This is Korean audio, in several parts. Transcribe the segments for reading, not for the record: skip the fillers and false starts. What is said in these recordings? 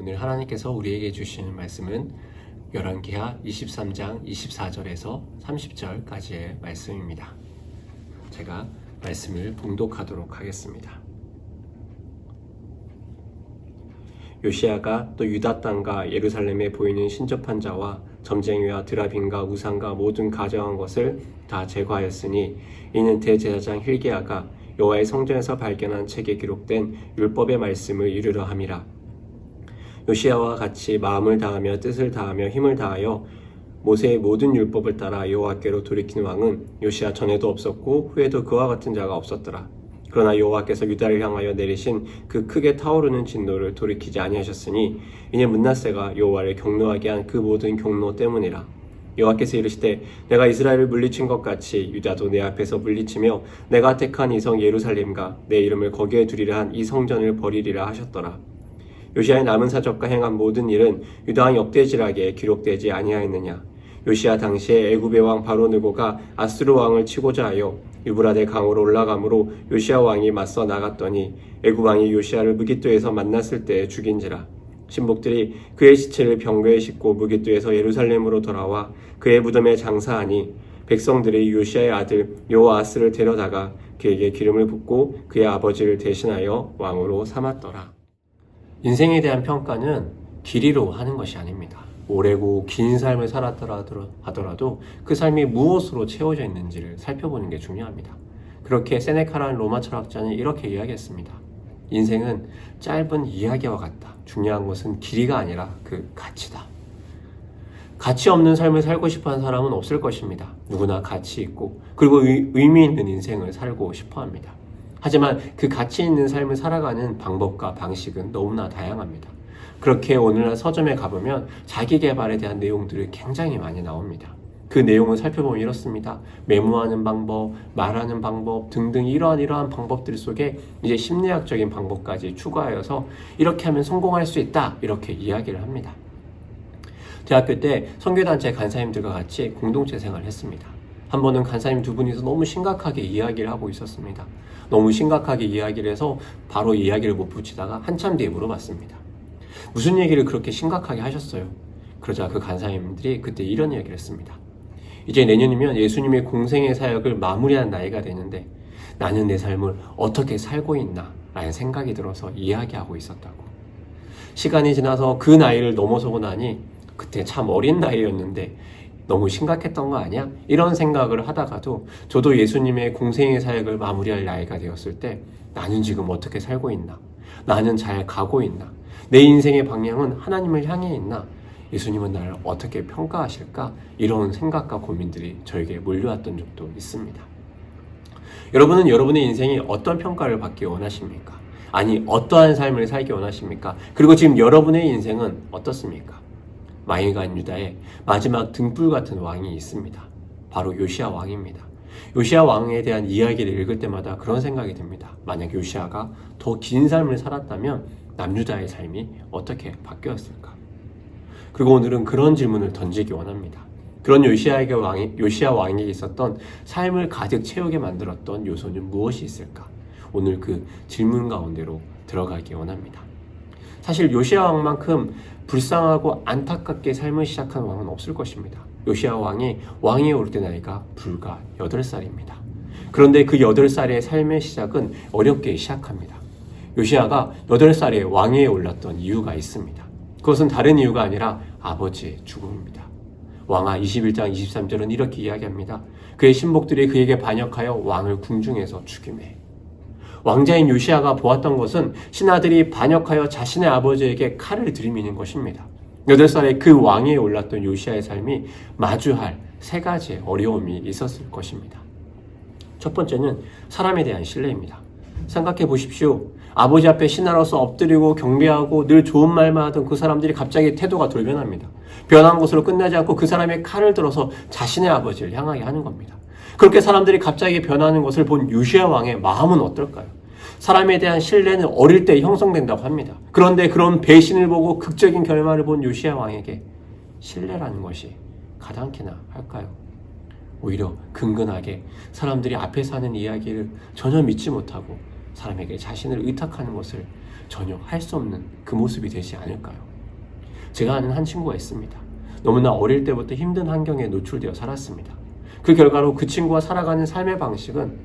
오늘 하나님께서 우리에게 주시는 말씀은 열왕기하 23장 24절에서 30절까지의 말씀입니다. 제가 말씀을 봉독하도록 하겠습니다. 요시야가 또 유다 땅과 예루살렘에 보이는 신접한 자와 점쟁이와 드라빈과 우상과 모든 가정한 것을 다 제거하였으니 이는 대제사장 hil기야가 여호와의 성전에서 발견한 책에 기록된 율법의 말씀을 이루려 함이라. 요시야와 같이 마음을 다하며 뜻을 다하며 힘을 다하여 모세의 모든 율법을 따라 여호와께로 돌이킨 왕은 요시야 전에도 없었고 후에도 그와 같은 자가 없었더라. 그러나 여호와께서 유다를 향하여 내리신 그 크게 타오르는 진노를 돌이키지 아니하셨으니 이는 므낫세가 여호와를 경노하게 한 그 모든 경노 때문이라. 여호와께서 이르시되 내가 이스라엘을 물리친 것 같이 유다도 내 앞에서 물리치며 내가 택한 이 성 예루살렘과 내 이름을 거기에 두리라 한 이 성전을 버리리라 하셨더라. 요시야의 남은 사적과 행한 모든 일은 유다 왕 역대지락에 기록되지 아니하였느냐. 요시야 당시에 애굽의 왕 바로느고가 아수르 왕을 치고자 하여 유브라데 강으로 올라가므로 요시야 왕이 맞서 나갔더니 애굽 왕이 요시야를 무깃도에서 만났을 때 죽인지라. 신복들이 그의 시체를 병거에 싣고 무깃도에서 예루살렘으로 돌아와 그의 무덤에 장사하니 백성들이 요시야의 아들 요아스를 데려다가 그에게 기름을 붓고 그의 아버지를 대신하여 왕으로 삼았더라. 인생에 대한 평가는 길이로 하는 것이 아닙니다. 오래고 긴 삶을 살았더라 하더라도 그 삶이 무엇으로 채워져 있는지를 살펴보는 게 중요합니다. 그렇게 세네카라는 로마 철학자는 이렇게 이야기했습니다. 인생은 짧은 이야기와 같다. 중요한 것은 길이가 아니라 그 가치다. 가치 없는 삶을 살고 싶어하는 사람은 없을 것입니다. 누구나 가치 있고 그리고 의미 있는 인생을 살고 싶어합니다. 하지만 그 가치 있는 삶을 살아가는 방법과 방식은 너무나 다양합니다. 그렇게 오늘날 서점에 가보면 자기 개발에 대한 내용들이 굉장히 많이 나옵니다. 그 내용을 살펴보면 이렇습니다. 메모하는 방법, 말하는 방법 등등 이러한 방법들 속에 이제 심리학적인 방법까지 추가하여서 이렇게 하면 성공할 수 있다 이렇게 이야기를 합니다. 대학교 때 선교단체 간사님들과 같이 공동체 생활을 했습니다. 한 번은 간사님 두 분이서 너무 심각하게 이야기를 하고 있었습니다. 너무 심각하게 이야기를 해서 바로 이야기를 못 붙이다가 한참 뒤에 물어봤습니다. 무슨 얘기를 그렇게 심각하게 하셨어요? 그러자 그 간사님들이 그때 이런 이야기를 했습니다. 이제 내년이면 예수님의 공생의 사역을 마무리한 나이가 되는데 나는 내 삶을 어떻게 살고 있나 라는 생각이 들어서 이야기하고 있었다고. 시간이 지나서 그 나이를 넘어서고 나니 그때 참 어린 나이였는데 너무 심각했던 거 아니야? 이런 생각을 하다가도 저도 예수님의 공생의 사역을 마무리할 나이가 되었을 때 나는 지금 어떻게 살고 있나? 나는 잘 가고 있나? 내 인생의 방향은 하나님을 향해 있나? 예수님은 나를 어떻게 평가하실까? 이런 생각과 고민들이 저에게 몰려왔던 적도 있습니다. 여러분은 여러분의 인생이 어떤 평가를 받기 원하십니까? 아니, 어떠한 삶을 살기 원하십니까? 그리고 지금 여러분의 인생은 어떻습니까? 망해간 유다에 마지막 등불 같은 왕이 있습니다. 바로 요시야 왕입니다. 요시야 왕에 대한 이야기를 읽을 때마다 그런 생각이 듭니다. 만약 요시야가 더 긴 삶을 살았다면 남유다의 삶이 어떻게 바뀌었을까? 그리고 오늘은 그런 질문을 던지기 원합니다. 그런 요시야 왕에게 있었던 삶을 가득 채우게 만들었던 요소는 무엇이 있을까? 오늘 그 질문 가운데로 들어가기 원합니다. 사실 요시야 왕만큼 불쌍하고 안타깝게 삶을 시작한 왕은 없을 것입니다. 요시야 왕이 왕위에 오를 때 나이가 불과 8살입니다. 그런데 그 8살의 삶의 시작은 어렵게 시작합니다. 요시야가 8살에 왕위에 올랐던 이유가 있습니다. 그것은 다른 이유가 아니라 아버지의 죽음입니다. 왕하 21장 23절은 이렇게 이야기합니다. 그의 신복들이 그에게 반역하여 왕을 궁중에서 죽이매. 왕자인 요시야가 보았던 것은 신하들이 반역하여 자신의 아버지에게 칼을 들이미는 것입니다. 8살에 그 왕위에 올랐던 요시야의 삶이 마주할 3가지의 어려움이 있었을 것입니다. 첫 번째는 사람에 대한 신뢰입니다. 생각해 보십시오. 아버지 앞에 신하로서 엎드리고 경배하고 늘 좋은 말만 하던 그 사람들이 갑자기 태도가 돌변합니다. 변한 것으로 끝나지 않고 그 사람의 칼을 들어서 자신의 아버지를 향하게 하는 겁니다. 그렇게 사람들이 갑자기 변하는 것을 본 요시야 왕의 마음은 어떨까요? 사람에 대한 신뢰는 어릴 때 형성된다고 합니다. 그런데 그런 배신을 보고 극적인 결말을 본 요시야 왕에게 신뢰라는 것이 가당키나 할까요? 오히려 근근하게 사람들이 앞에서 하는 이야기를 전혀 믿지 못하고 사람에게 자신을 의탁하는 것을 전혀 할 수 없는 그 모습이 되지 않을까요? 제가 아는 한 친구가 있습니다. 너무나 어릴 때부터 힘든 환경에 노출되어 살았습니다. 그 결과로 그 친구가 살아가는 삶의 방식은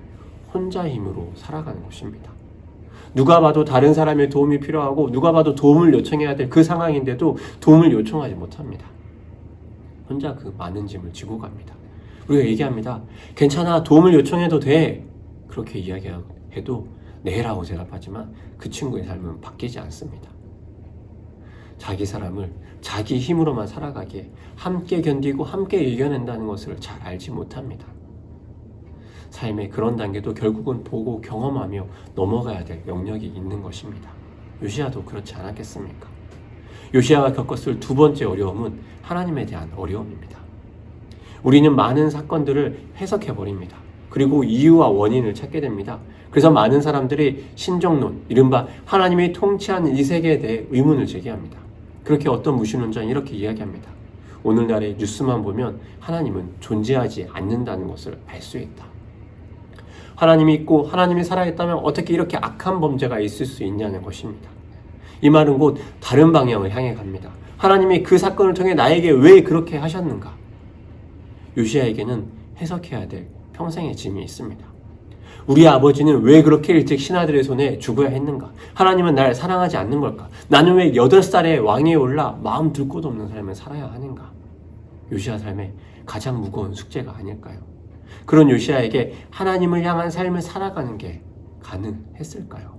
혼자 힘으로 살아가는 것입니다. 누가 봐도 다른 사람의 도움이 필요하고 누가 봐도 도움을 요청해야 될 그 상황인데도 도움을 요청하지 못합니다. 혼자 그 많은 짐을 지고 갑니다. 우리가 얘기합니다. 괜찮아, 도움을 요청해도 돼. 그렇게 이야기해도 네라고 대답하지만 그 친구의 삶은 바뀌지 않습니다. 자기 사람을 자기 힘으로만 살아가기에 함께 견디고 함께 이겨낸다는 것을 잘 알지 못합니다. 삶의 그런 단계도 결국은 보고 경험하며 넘어가야 될 영역이 있는 것입니다. 요시야도 그렇지 않았겠습니까? 요시야가 겪었을 두 번째 어려움은 하나님에 대한 어려움입니다. 우리는 많은 사건들을 해석해버립니다. 그리고 이유와 원인을 찾게 됩니다. 그래서 많은 사람들이 신정론, 이른바 하나님이 통치하는 이 세계에 대해 의문을 제기합니다. 그렇게 어떤 무신론자는 이렇게 이야기합니다. 오늘날의 뉴스만 보면 하나님은 존재하지 않는다는 것을 알 수 있다. 하나님이 있고 하나님이 살아있다면 어떻게 이렇게 악한 범죄가 있을 수 있냐는 것입니다. 이 말은 곧 다른 방향을 향해 갑니다. 하나님이 그 사건을 통해 나에게 왜 그렇게 하셨는가? 요시야에게는 해석해야 될 평생의 짐이 있습니다. 우리 아버지는 왜 그렇게 일찍 신하들의 손에 죽어야 했는가? 하나님은 날 사랑하지 않는 걸까? 나는 왜 8살에 왕위에 올라 마음 들 곳 없는 삶을 살아야 하는가? 요시야 삶의 가장 무거운 숙제가 아닐까요? 그런 요시야에게 하나님을 향한 삶을 살아가는 게 가능했을까요?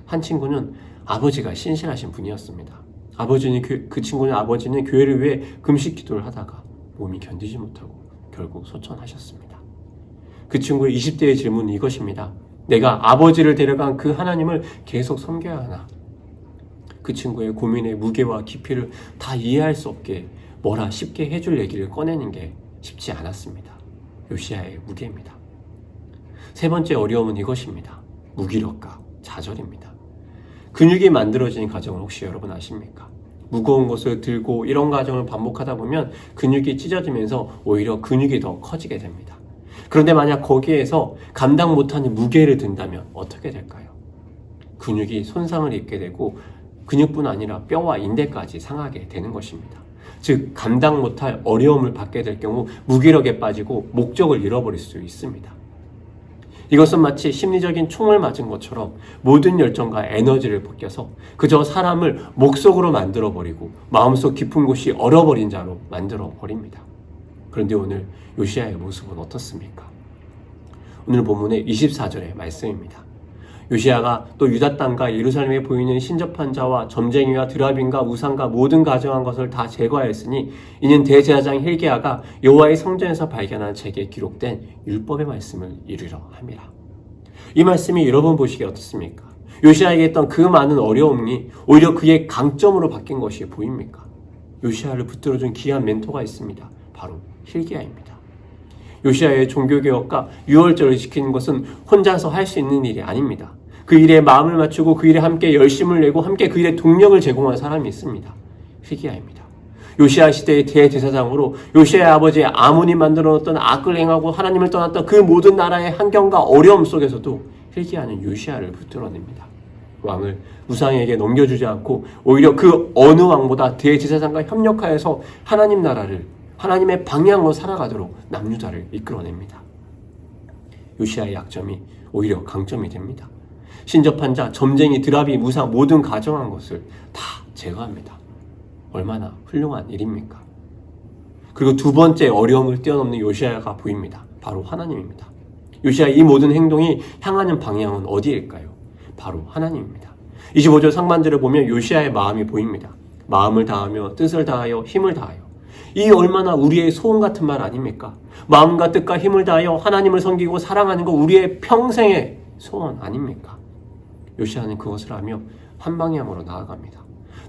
한 친구는 아버지가 신실하신 분이었습니다. 그 친구는 아버지는 교회를 위해 금식 기도를 하다가 몸이 견디지 못하고 결국 소천하셨습니다. 그 친구의 20대의 질문은 이것입니다. 내가 아버지를 데려간 그 하나님을 계속 섬겨야 하나? 그 친구의 고민의 무게와 깊이를 다 이해할 수 없게 뭐라 쉽게 해줄 얘기를 꺼내는 게 쉽지 않았습니다. 요시야의 무게입니다. 세 번째 어려움은 이것입니다. 무기력과 좌절입니다. 근육이 만들어지는 과정을 혹시 여러분 아십니까? 무거운 것을 들고 이런 과정을 반복하다 보면 근육이 찢어지면서 오히려 근육이 더 커지게 됩니다. 그런데 만약 거기에서 감당 못하는 무게를 든다면 어떻게 될까요? 근육이 손상을 입게 되고 근육뿐 아니라 뼈와 인대까지 상하게 되는 것입니다. 즉 감당 못할 어려움을 받게 될 경우 무기력에 빠지고 목적을 잃어버릴 수 있습니다. 이것은 마치 심리적인 총을 맞은 것처럼 모든 열정과 에너지를 벗겨서 그저 사람을 목석으로 만들어버리고 마음속 깊은 곳이 얼어버린 자로 만들어버립니다. 그런데 오늘 요시야의 모습은 어떻습니까? 오늘 본문의 24절의 말씀입니다. 요시야가 또 유다 땅과 예루살렘에 보이는 신접한 자와 점쟁이와 드라빈과 우상과 모든 가정한 것을 다 제거하였으니 이는 대제사장 hilki야가 여호와의 성전에서 발견한 책에 기록된 율법의 말씀을 이루려 함이라. 이 말씀이 여러분 보시기에 어떻습니까? 요시야에게 했던 그 많은 어려움이 오히려 그의 강점으로 바뀐 것이 보입니까? 요시야를 붙들어준 귀한 멘토가 있습니다. 바로 hilki야입니다. 요시야의 종교개혁과 유월절을 지키는 것은 혼자서 할 수 있는 일이 아닙니다. 그 일에 마음을 맞추고 그 일에 함께 열심을 내고 함께 그 일에 동력을 제공한 사람이 있습니다. hilki야입니다. 요시야 시대의 대제사장으로 요시야의 아버지 아몬이 만들어 놓았던 악을 행하고 하나님을 떠났던 그 모든 나라의 환경과 어려움 속에서도 hilki야는 요시야를 붙들어냅니다. 왕을 우상에게 넘겨주지 않고 오히려 그 어느 왕보다 대제사장과 협력하여서 하나님 나라를 하나님의 방향으로 살아가도록 남유다를 이끌어냅니다. 요시야의 약점이 오히려 강점이 됩니다. 신접한 자, 점쟁이, 드라비, 무상 모든 가정한 것을 다 제거합니다. 얼마나 훌륭한 일입니까? 그리고 두 번째 어려움을 뛰어넘는 요시야가 보입니다. 바로 하나님입니다. 요시야의 이 모든 행동이 향하는 방향은 어디일까요? 바로 하나님입니다. 25절 상반절을 보면 요시야의 마음이 보입니다. 마음을 다하며 뜻을 다하여 힘을 다하여. 이 얼마나 우리의 소원 같은 말 아닙니까? 마음과 뜻과 힘을 다하여 하나님을 섬기고 사랑하는 거 우리의 평생의 소원 아닙니까? 요시야는 그것을 하며 한 방향으로 나아갑니다.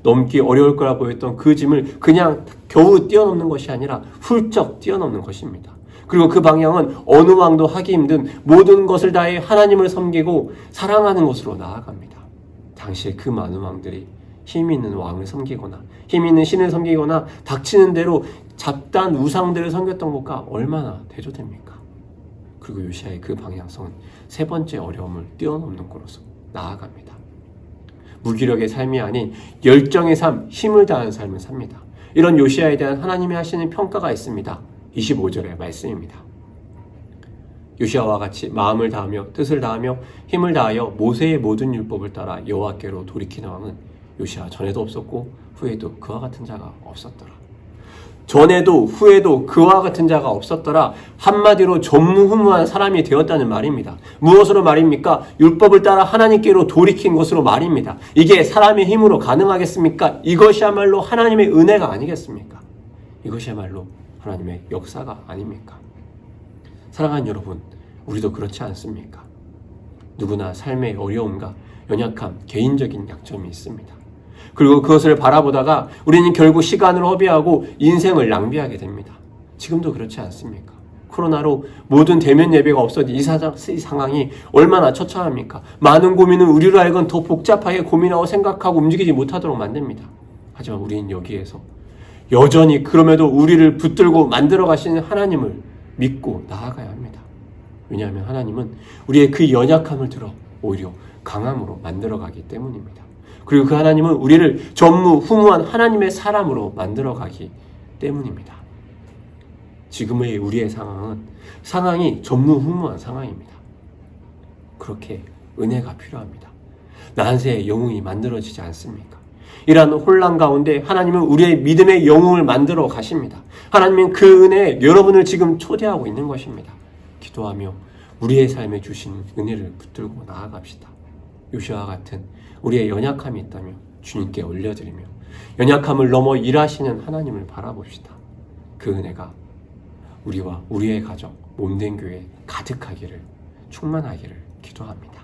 넘기 어려울 거라 보였던 그 짐을 그냥 겨우 뛰어넘는 것이 아니라 훌쩍 뛰어넘는 것입니다. 그리고 그 방향은 어느 왕도 하기 힘든 모든 것을 다해 하나님을 섬기고 사랑하는 것으로 나아갑니다. 당시에 그 많은 왕들이 힘 있는 왕을 섬기거나 힘 있는 신을 섬기거나 닥치는 대로 잡다한 우상들을 섬겼던 것과 얼마나 대조됩니까? 그리고 요시야의 그 방향성은 세 번째 어려움을 뛰어넘는 것으로 나아갑니다. 무기력의 삶이 아닌 열정의 삶, 힘을 다하는 삶을 삽니다. 이런 요시야에 대한 하나님이 하시는 평가가 있습니다. 25절의 말씀입니다. 요시야와 같이 마음을 다하며 뜻을 다하며 힘을 다하여 모세의 모든 율법을 따라 여호와께로 돌이키는 왕은 요시야 전에도 없었고 후에도 그와 같은 자가 없었더라. 전에도 후에도 그와 같은 자가 없었더라. 한마디로 전무후무한 사람이 되었다는 말입니다. 무엇으로 말입니까? 율법을 따라 하나님께로 돌이킨 것으로 말입니다. 이게 사람의 힘으로 가능하겠습니까? 이것이야말로 하나님의 은혜가 아니겠습니까? 이것이야말로 하나님의 역사가 아닙니까? 사랑하는 여러분, 우리도 그렇지 않습니까? 누구나 삶의 어려움과 연약함, 개인적인 약점이 있습니다. 그리고 그것을 바라보다가 우리는 결국 시간을 허비하고 인생을 낭비하게 됩니다. 지금도 그렇지 않습니까? 코로나로 모든 대면 예배가 없어진 이 상황이 얼마나 처참합니까? 많은 고민은 우리로 하여금 더 복잡하게 고민하고 생각하고 움직이지 못하도록 만듭니다. 하지만 우리는 여기에서 여전히 그럼에도 우리를 붙들고 만들어 가시는 하나님을 믿고 나아가야 합니다. 왜냐하면 하나님은 우리의 그 연약함을 들어 오히려 강함으로 만들어가기 때문입니다. 그리고 그 하나님은 우리를 전무후무한 하나님의 사람으로 만들어가기 때문입니다. 지금의 우리의 상황이 전무후무한 상황입니다. 그렇게 은혜가 필요합니다. 난세의 영웅이 만들어지지 않습니까? 이러한 혼란 가운데 하나님은 우리의 믿음의 영웅을 만들어 가십니다. 하나님은 그 은혜에 여러분을 지금 초대하고 있는 것입니다. 기도하며 우리의 삶에 주신 은혜를 붙들고 나아갑시다. 요시아와 같은 우리의 연약함이 있다면 주님께 올려드리며 연약함을 넘어 일하시는 하나님을 바라봅시다. 그 은혜가 우리와 우리의 가정, 몸된 교회에 가득하기를, 충만하기를 기도합니다.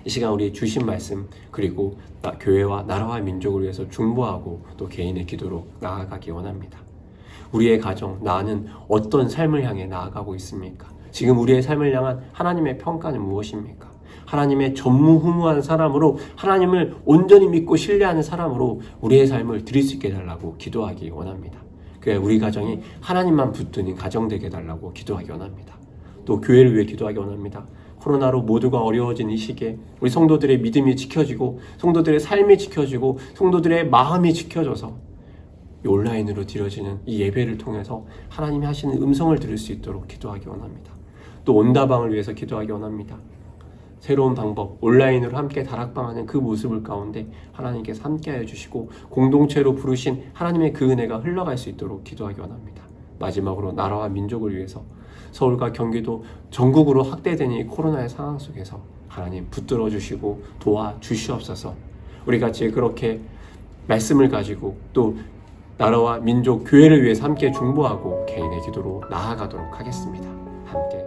이 시간 우리 주신 말씀, 그리고 교회와 나라와 민족을 위해서 중보하고 또 개인의 기도로 나아가기 원합니다. 우리의 가정, 나는 어떤 삶을 향해 나아가고 있습니까? 지금 우리의 삶을 향한 하나님의 평가는 무엇입니까? 하나님의 전무후무한 사람으로, 하나님을 온전히 믿고 신뢰하는 사람으로 우리의 삶을 드릴 수 있게 해달라고 기도하기 원합니다. 그래 우리 가정이 하나님만 붙드는 가정 되게 해달라고 기도하기 원합니다. 또 교회를 위해 기도하기 원합니다. 코로나로 모두가 어려워진 이 시기에 우리 성도들의 믿음이 지켜지고 성도들의 삶이 지켜지고 성도들의 마음이 지켜져서 온라인으로 드려지는 이 예배를 통해서 하나님이 하시는 음성을 들을 수 있도록 기도하기 원합니다. 또 온다방을 위해서 기도하기 원합니다. 새로운 방법, 온라인으로 함께 다락방하는 그 모습을 가운데 하나님께서 함께하여 주시고 공동체로 부르신 하나님의 그 은혜가 흘러갈 수 있도록 기도하기 원합니다. 마지막으로 나라와 민족을 위해서 서울과 경기도 전국으로 확대되는 이 코로나의 상황 속에서 하나님 붙들어 주시고 도와주시옵소서. 우리 같이 그렇게 말씀을 가지고 또 나라와 민족, 교회를 위해서 함께 중보하고 개인의 기도로 나아가도록 하겠습니다. 함께